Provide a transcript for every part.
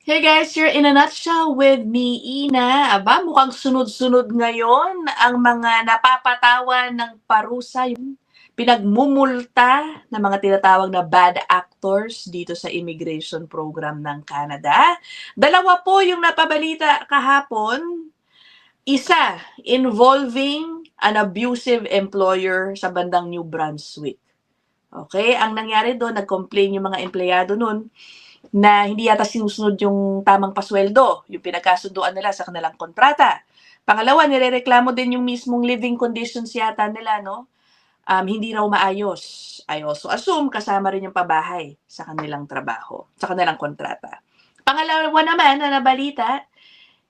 Hey guys, you're in a nutshell with me, Ina. Aba, mukhang sunod-sunod ngayon ang mga napapatawan ng parusa, yung pinagmumulta ng mga tinatawag na bad actors dito sa immigration program ng Canada. Dalawa po yung napabalita kahapon. Isa, involving an abusive employer sa bandang New Brunswick. Okay, ang nangyari doon, nag-complain yung mga empleyado noon na hindi yata sinusunod yung tamang pasweldo, yung pinagkasunduan nila sa kanilang kontrata. Pangalawa, nirereklamo din yung mismong living conditions yata nila, no? Hindi raw maayos. I also assume kasama rin yung pabahay sa kanilang trabaho, sa kanilang kontrata. Pangalawa naman na nabalita,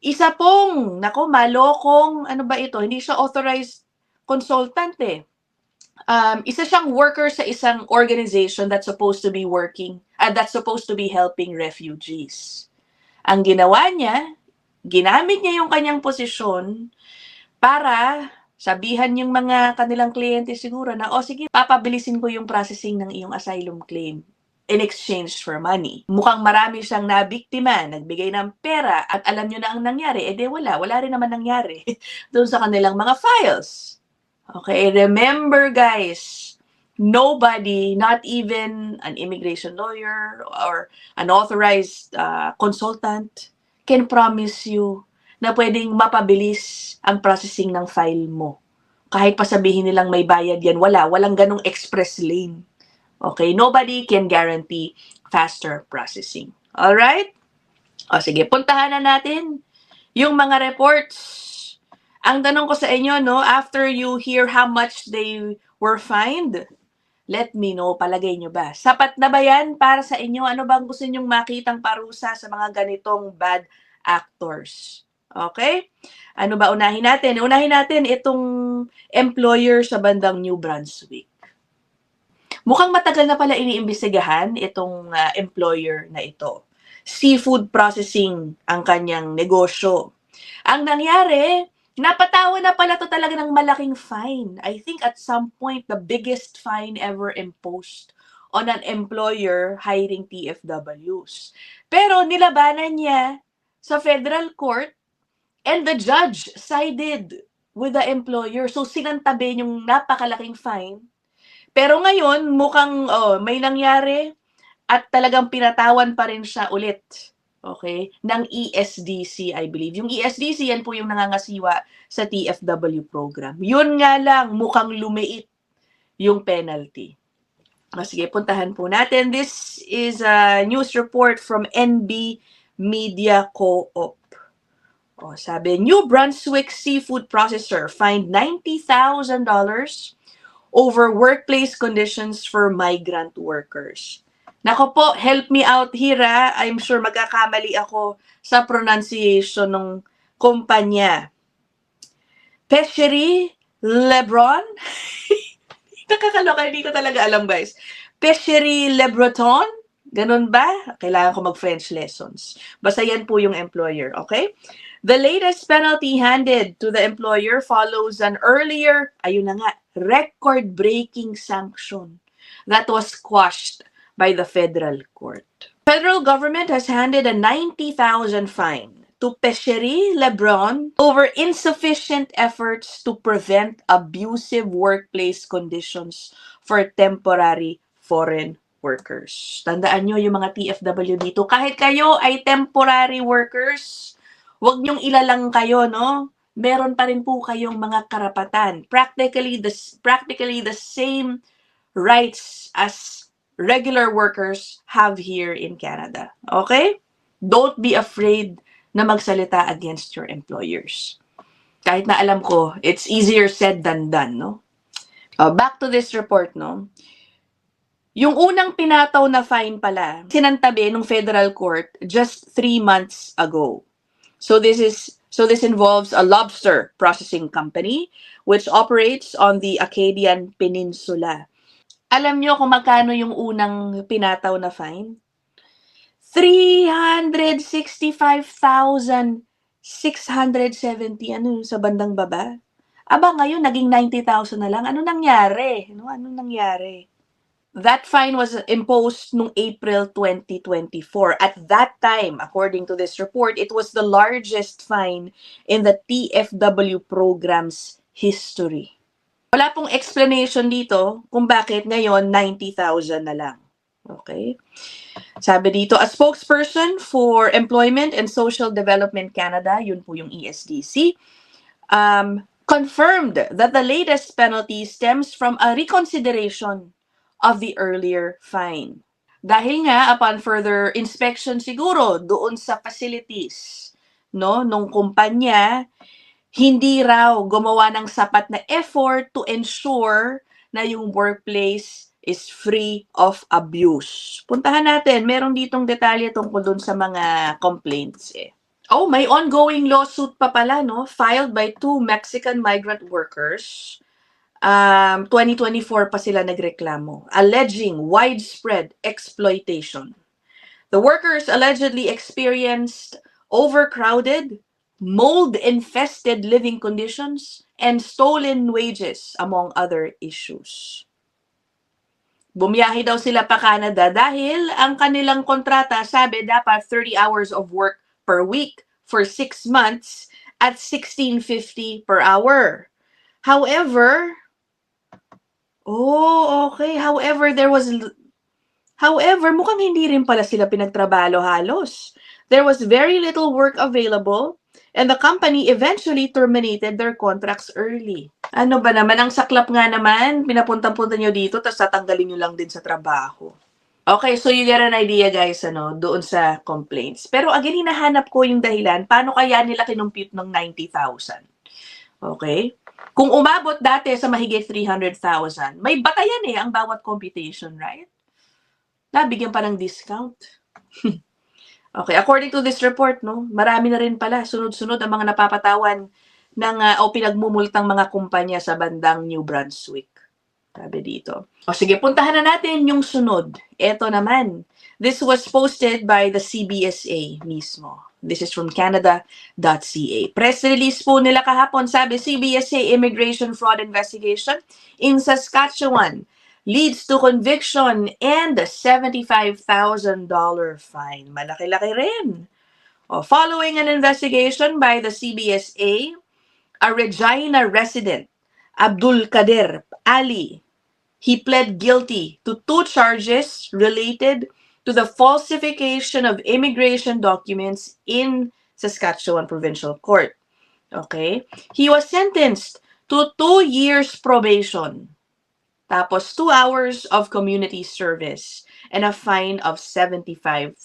isa pong, nako, malokong, ano ba ito, hindi siya authorized consultant eh. Isa siyang worker sa isang organization that's supposed to be that's supposed to be helping refugees. Ang ginawa niya, ginamit niya yung kanyang posisyon para sabihan yung mga kanilang kliyente siguro na, o sige, papabilisin ko yung processing ng iyong asylum claim in exchange for money. Mukhang marami siyang nabiktima, nagbigay ng pera, at alam nyo na ang nangyari, wala rin naman nangyari doon sa kanilang mga files. Okay, remember guys, nobody, not even an immigration lawyer or an authorized consultant, can promise you na pwedeng mapabilis ang processing ng file mo. Kahit pa sabihin nilang may bayad yan, walang ganong express lane. Okay, nobody can guarantee faster processing. Alright? O sige, puntahan na natin yung mga reports. Ang tanong ko sa inyo, no, after you hear how much they were fined, let me know, palagay nyo ba? Sapat na ba yan para sa inyo? Ano bang gusto nyong makitang parusa sa mga ganitong bad actors? Okay? Ano ba unahin natin? Unahin natin itong employer sa bandang New Brunswick. Mukhang matagal na pala iniimbestigahan itong employer na ito. Seafood processing ang kanyang negosyo. Ang nangyari, napatawa na pala to talaga ng malaking fine. I think at some point, the biggest fine ever imposed on an employer hiring TFWs. Pero nilabanan niya sa federal court and the judge sided with the employer. So sinantabi yung napakalaking fine. Pero ngayon, mukhang may nangyari at talagang pinatawan pa rin siya ulit. Okay? Ng ESDC, I believe. Yung ESDC, yan po yung nangangasiwa sa TFW program. Yun nga lang, mukhang lumiit yung penalty. Sige, puntahan po natin. This is a news report from NB Media Co-op. Sabi, New Brunswick seafood processor fined $90,000 over workplace conditions for migrant workers. Nako po, help me out here ha. I'm sure magkakamali ako sa pronunciation ng kumpanya. Pêcherie Lebron? Nakakaloka, hindi ko talaga alam guys. Pêcherie Le Breton? Ganun ba? Kailangan ko mag-French lessons. Basta yan po yung employer, okay? The latest penalty handed to the employer follows an earlier, ayun na nga, record-breaking sanction that was quashed by the federal court. Federal government has handed a 90,000 fine to Pêcherie Lebron over insufficient efforts to prevent abusive workplace conditions for temporary foreign workers. Tandaan nyo yung mga TFW dito, kahit kayo ay temporary workers, huwag nyong ilalang kayo, no? Meron pa rin po kayong mga karapatan. Practically the same rights as regular workers have here in Canada. Okay? Don't be afraid na magsalita against your employers. Kahit na alam ko, it's easier said than done, no? Back to this report, no? Yung unang pinataw na fine pala, sinantabi ng federal court just 3 months ago. So this involves a lobster processing company which operates on the Acadian Peninsula. Alam nyo kung magkano yung unang pinataw na fine? 365,670 ano sa bandang baba. Aba ngayon naging 90,000 na lang. Ano nangyari? Ano nangyari? That fine was imposed noong April 2024. At that time, according to this report, it was the largest fine in the TFW program's history. Wala pong explanation dito kung bakit ngayon 90,000 na lang. Okay? Sabi dito, a spokesperson for Employment and Social Development Canada, yun po yung ESDC, confirmed that the latest penalty stems from a reconsideration of the earlier fine. Dahil nga, upon further inspection siguro doon sa facilities, no, nung kumpanya, hindi raw gumawa ng sapat na effort to ensure na yung workplace is free of abuse. Puntahan natin, meron ditong detalye tungkol dun sa mga complaints eh. Oh, may ongoing lawsuit pa pala, no? Filed by 2 Mexican migrant workers. 2024 pa sila nagreklamo, alleging widespread exploitation. The workers allegedly experienced overcrowded, mold-infested living conditions, and stolen wages, among other issues. Bumiyahe daw sila pa Canada dahil ang kanilang kontrata sabi dapat 30 hours of work per week for 6 months at $16.50 per hour. However, okay. However, mukhang hindi rin pala sila pinagtrabaho halos. There was very little work available and the company eventually terminated their contracts early. Ano ba naman, ang saklap nga naman, pinapunta-punta nyo dito tapos tatanggalin nyo lang din sa trabaho. Okay, so you get an idea guys, doon sa complaints. Pero again, hinahanap ko yung dahilan, paano kaya nila kinumpute ng 90,000? Okay? Kung umabot dati sa mahigit 300,000, may batayan ang bawat computation, right? Nabigyan pa ng discount. Okay, according to this report, marami na rin pala, sunod-sunod ang mga napapatawan ng o pinagmumultang mga kumpanya sa bandang New Brunswick. Sabi dito. Sige, puntahan na natin yung sunod. Ito naman. This was posted by the CBSA mismo. This is from Canada.ca. Press release po nila kahapon, sabi CBSA Immigration Fraud Investigation in Saskatchewan leads to conviction and a $75,000 fine. Malaki-laki rin. Following an investigation by the CBSA, a Regina resident, Abdul Kader Ali, he pled guilty to 2 charges related to the falsification of immigration documents in Saskatchewan Provincial Court. Okay? He was sentenced to 2 years probation, tapos 2 hours of community service, and a fine of $75,000.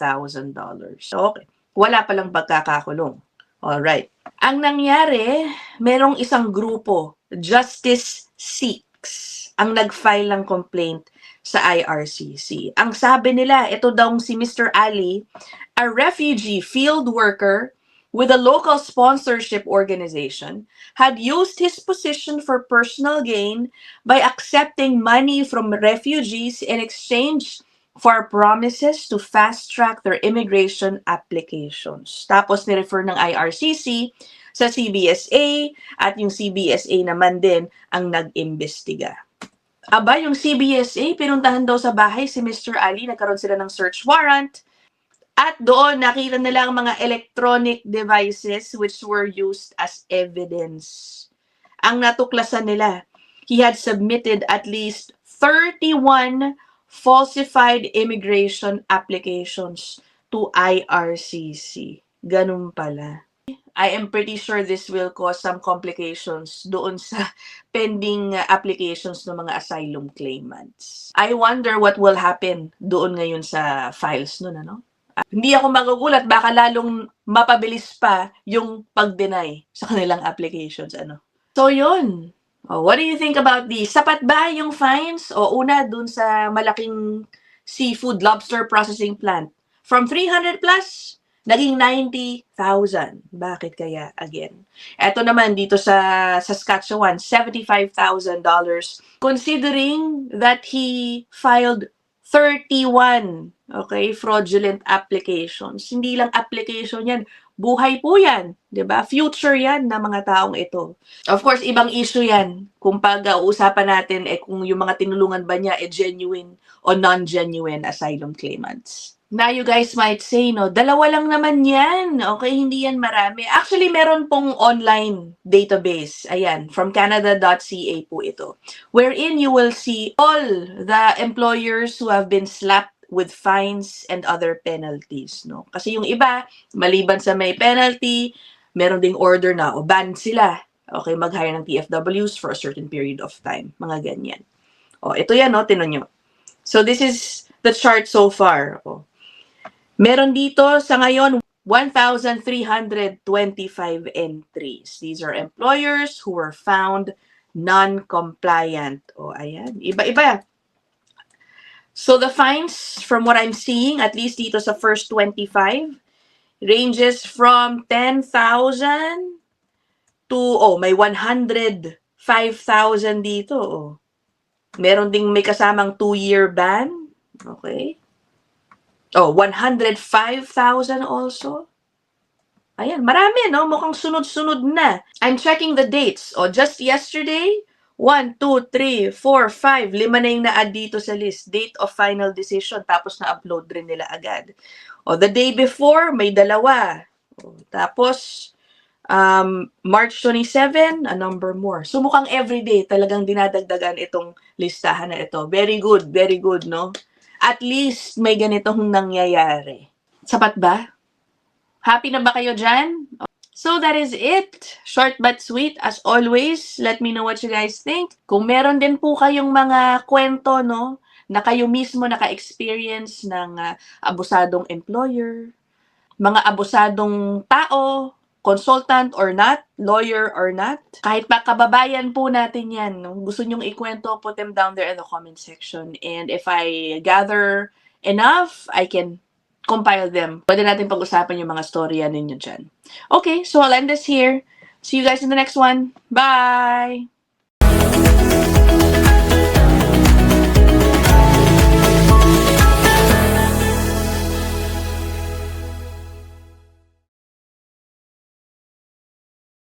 Okay. Wala palang pagkakakulong. Alright. Ang nangyari, merong isang grupo, Justice Seeks, ang nag-file ng complaint sa IRCC. Ang sabi nila, ito daw si Mr. Ali, a refugee field worker with a local sponsorship organization, had used his position for personal gain by accepting money from refugees in exchange for promises to fast-track their immigration applications. Tapos nirefer ng IRCC sa CBSA at yung CBSA naman din ang nag-imbestiga. Aba, yung CBSA, pinuntahan daw sa bahay si Mr. Ali, nagkaroon sila ng search warrant at doon nakita nila ang mga electronic devices which were used as evidence. Ang natuklasan nila, he had submitted at least 31 falsified immigration applications to IRCC. Ganun pala. I am pretty sure this will cause some complications doon sa pending applications ng mga asylum claimants. I wonder what will happen doon ngayon sa files nun, Hindi ako magugulat, baka lalong mapabilis pa yung pag-deny sa kanilang applications, So yun. What do you think about these? Sapat ba yung fines? Una, dun sa malaking seafood lobster processing plant. From 300 plus, naging 90,000. Bakit kaya? Again. Eto naman dito sa Saskatchewan, $75,000. Considering that he filed 31, fraudulent applications. Hindi lang application yan, Buhay po yan, 'di ba? Future yan ng mga taong ito. Of course, ibang issue yan kung pag-uusapan natin kung yung mga tinulungan ba niya genuine o non-genuine asylum claimants. Now, you guys might say, no, dalawa lang naman yan. Okay, hindi yan marami. Actually, meron pong online database. Ayan, from canada.ca po ito. Wherein you will see all the employers who have been slapped with fines and other penalties, no? Kasi yung iba, maliban sa may penalty, meron ding order na o ban sila. Okay, mag-hire ng TFWs for a certain period of time. Mga ganyan. O, ito yan, no? Tinan nyo. So, this is the chart so far. O. Meron dito sa ngayon 1,325 entries. These are employers who were found non-compliant. O, ayan. Iba-iba. So, the fines, from what I'm seeing, at least dito sa first 25, ranges from 10,000 to, may 105,000 dito. Oh. Meron ding may kasamang 2-year ban. Okay. 105,000 also. Ayan, marami, no? Mukhang sunod-sunod na. I'm checking the dates. Just yesterday, 1, 2, 3, 4, 5, 5 na yung na-add dito sa list. Date of final decision, tapos na-upload rin nila agad. The day before, may 2. Tapos, March 27, a number more. So, mukhang everyday talagang dinadagdagan itong listahan na ito. Very good, no? At least may ganitong nangyayari. Sapat ba? Happy na ba kayo dyan? So, that is it. Short but sweet. As always, let me know what you guys think. Kung meron din po kayong mga kwento, no, na kayo mismo naka-experience ng abusadong employer, mga abusadong tao, consultant or not, lawyer or not, kahit pa kababayan po natin yan, no? Gusto nyong ikwento, put them down there in the comment section. And if I gather enough, I can compile them. Pwede natin pag-usapan yung mga storya ninyo dyan. Okay, so I'll end this here. See you guys in the next one. Bye!